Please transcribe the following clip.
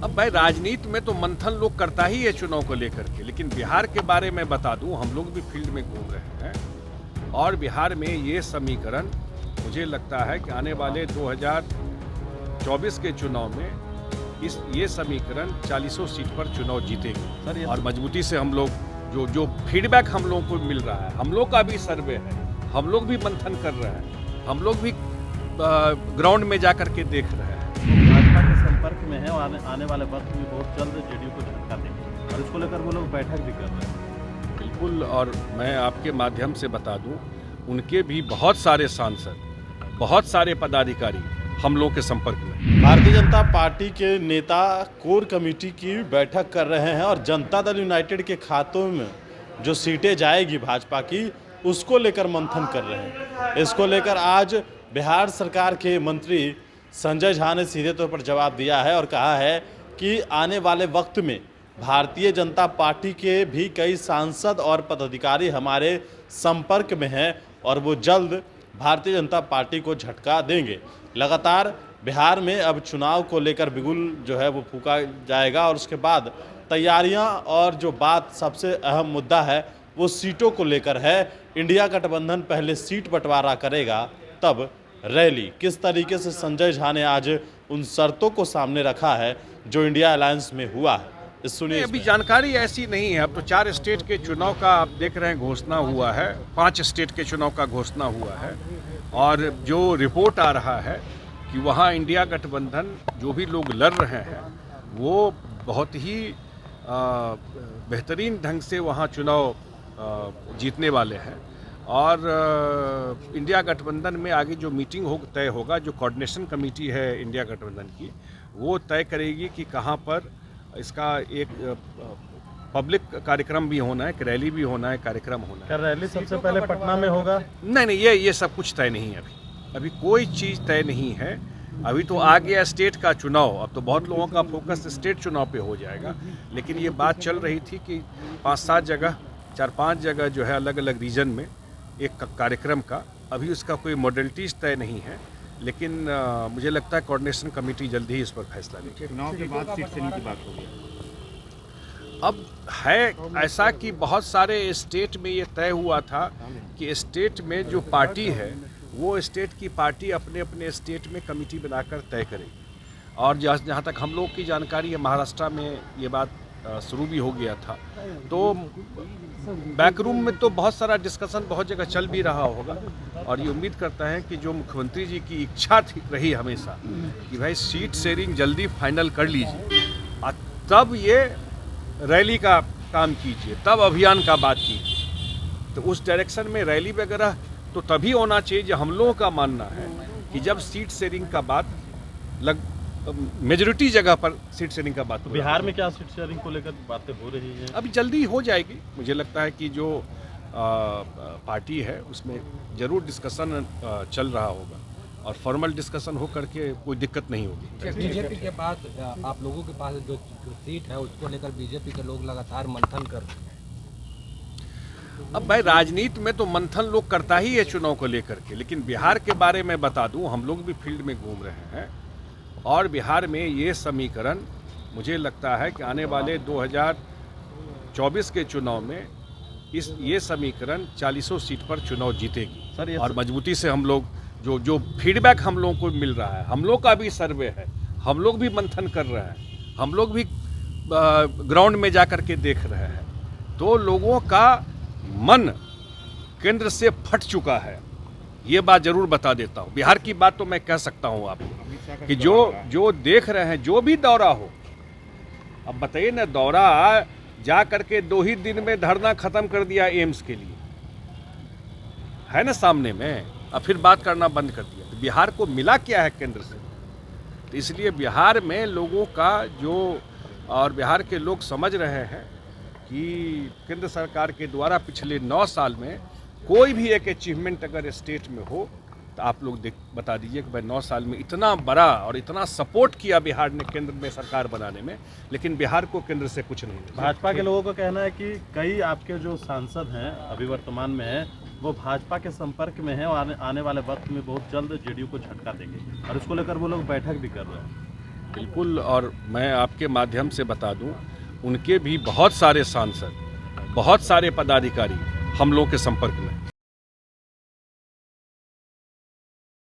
अब भाई राजनीति में तो मंथन लोग करता ही है चुनाव को लेकर के, लेकिन बिहार के बारे में बता दूं, हम लोग भी फील्ड में घूम रहे हैं और बिहार में ये समीकरण मुझे लगता है कि आने वाले 2024 के चुनाव में ये समीकरण 40 सीट पर चुनाव जीतेगी। और मजबूती से हम लोग जो फीडबैक हम लोगों को मिल रहा है, हम लोग का भी सर्वे है, हम लोग भी मंथन कर रहे हैं, हम लोग भी ग्राउंड में जाकर के देख रहे हैं। भाजपा के संपर्क में है और आने वाले वक्त में बहुत जल्द जेडीयू को झटका देंगे और इसको लेकर वो लोग बैठक भी कर रहे हैं। बिल्कुल, और मैं आपके माध्यम से बता दूं, उनके भी बहुत सारे सांसद, बहुत सारे पदाधिकारी हम लोग के संपर्क में। भारतीय जनता पार्टी के नेता कोर कमेटी की बैठक कर रहे हैं और जनता दल यूनाइटेड के खातों में जो सीटें जाएगी भाजपा की, उसको लेकर मंथन कर रहे हैं। इसको लेकर आज बिहार सरकार के मंत्री संजय झा ने सीधे तौर पर जवाब दिया है और कहा है कि आने वाले वक्त में भारतीय जनता पार्टी के भी कई सांसद और पदाधिकारी हमारे संपर्क में हैं और वो जल्द भारतीय जनता पार्टी को झटका देंगे। लगातार बिहार में अब चुनाव को लेकर बिगुल जो है वो फूंका जाएगा और उसके बाद तैयारियां और जो बात सबसे अहम मुद्दा है वो सीटों को लेकर है। इंडिया गठबंधन पहले सीट बंटवारा करेगा, तब रैली। किस तरीके से संजय झा ने आज उन शर्तों को सामने रखा है जो इंडिया अलायंस में हुआ है, इस सुनिए। अभी जानकारी ऐसी नहीं है। अब तो 4 स्टेट के चुनाव का आप देख रहे हैं घोषणा हुआ है, 5 स्टेट के चुनाव का घोषणा हुआ है और जो रिपोर्ट आ रहा है कि वहाँ इंडिया गठबंधन जो भी लोग लड़ रहे हैं वो बहुत ही बेहतरीन ढंग से वहाँ चुनाव जीतने वाले हैं। और इंडिया गठबंधन में आगे जो मीटिंग तय होगा, जो कोऑर्डिनेशन कमेटी है इंडिया गठबंधन की, वो तय करेगी कि कहाँ पर इसका एक पब्लिक कार्यक्रम भी होना है, रैली भी होना है, कार्यक्रम होना है। क्या रैली सबसे पहले पटना में होगा? नहीं, ये सब कुछ तय नहीं है। अभी कोई चीज़ तय नहीं है। अभी तो आ गया स्टेट का चुनाव, अब तो बहुत लोगों का फोकस स्टेट चुनाव पे हो जाएगा। लेकिन ये बात चल रही थी कि 5-7 जगह, 4-5 जगह जो है अलग अलग रीजन में एक कार्यक्रम का, अभी उसका कोई मॉडलिटीज तय नहीं है। लेकिन मुझे लगता है कोऑर्डिनेशन कमेटी जल्दी ही इस पर फैसला लेगी। चुनाव के बाद सीट सेलिंग की बात होगी। अब है ऐसा कि बहुत सारे स्टेट में ये तय हुआ था कि स्टेट में जो पार्टी है वो स्टेट की पार्टी अपने अपने स्टेट में कमेटी बनाकर तय करेगी। और जहाँ तक हम लोग की जानकारी है, महाराष्ट्र में ये बात शुरू भी हो गया था। तो बैकरूम में तो बहुत सारा डिस्कशन बहुत जगह चल भी रहा होगा और ये उम्मीद करता है कि जो मुख्यमंत्री जी की इच्छा रही हमेशा कि भाई सीट शेयरिंग जल्दी फाइनल कर लीजिए और तब ये रैली का काम कीजिए, तब अभियान का बात कीजिए। तो उस डायरेक्शन में रैली वगैरह तो तभी होना चाहिए। जो हम लोगों का मानना है कि जब सीट शेयरिंग का बात मेजोरिटी जगह पर सीट शेयरिंग का बात हो। बिहार में क्या सीट शेयरिंग को लेकर बातें हो रही हैं? अभी जल्दी हो जाएगी। मुझे लगता है कि जो पार्टी है उसमें ज़रूर डिस्कशन चल रहा होगा और फॉर्मल डिस्कशन हो करके कोई दिक्कत नहीं होगी। बीजेपी के पास, आप लोगों के पास जो सीट है उसको लेकर बीजेपी के लोग लगातार मंथन कर रहे हैं। अब भाई राजनीति में तो मंथन लोग करता ही है चुनाव को लेकर के, लेकिन बिहार के बारे में बता दूं, हम लोग भी फील्ड में घूम रहे हैं और बिहार में ये समीकरण मुझे लगता है कि आने वाले 2024 के चुनाव में ये समीकरण 40 सीट पर चुनाव जीतेगी। और मजबूती से हम लोग जो फीडबैक हम लोगों को मिल रहा है, हम लोग का भी सर्वे है, हम लोग भी मंथन कर रहे हैं, हम लोग भी ग्राउंड में जाकर के देख रहे हैं, तो लोगों का मन केंद्र से फट चुका है। ये बात जरूर बता देता हूँ। बिहार की बात तो मैं कह सकता हूँ आपको कि जो देख रहे हैं, जो भी दौरा हो, अब बताइए ना, दौरा जा करके 2 ही दिन में धरना खत्म कर दिया एम्स के लिए, है ना सामने में, अब फिर बात करना बंद कर दिया। तो बिहार को मिला क्या है केंद्र से? तो इसलिए बिहार में लोगों का और बिहार के लोग समझ रहे हैं कि केंद्र सरकार के द्वारा पिछले 9 साल में कोई भी एक अचीवमेंट अगर स्टेट में हो तो आप लोग बता दीजिए कि भाई 9 साल में इतना बड़ा और इतना सपोर्ट किया बिहार ने केंद्र में सरकार बनाने में, लेकिन बिहार को केंद्र से कुछ नहीं मिला। भाजपा के लोगों का कहना है कि कई आपके जो सांसद हैं अभी वर्तमान में हैं वो भाजपा के संपर्क में हैं और आने वाले वक्त में बहुत जल्द जेडीयू को झटका देंगे और इसको लेकर वो लोग बैठक भी कर रहे हैं। बिल्कुल। और मैं आपके माध्यम से बता दूं, उनके भी बहुत सारे सांसद, बहुत सारे पदाधिकारी हम लोगों के संपर्क में।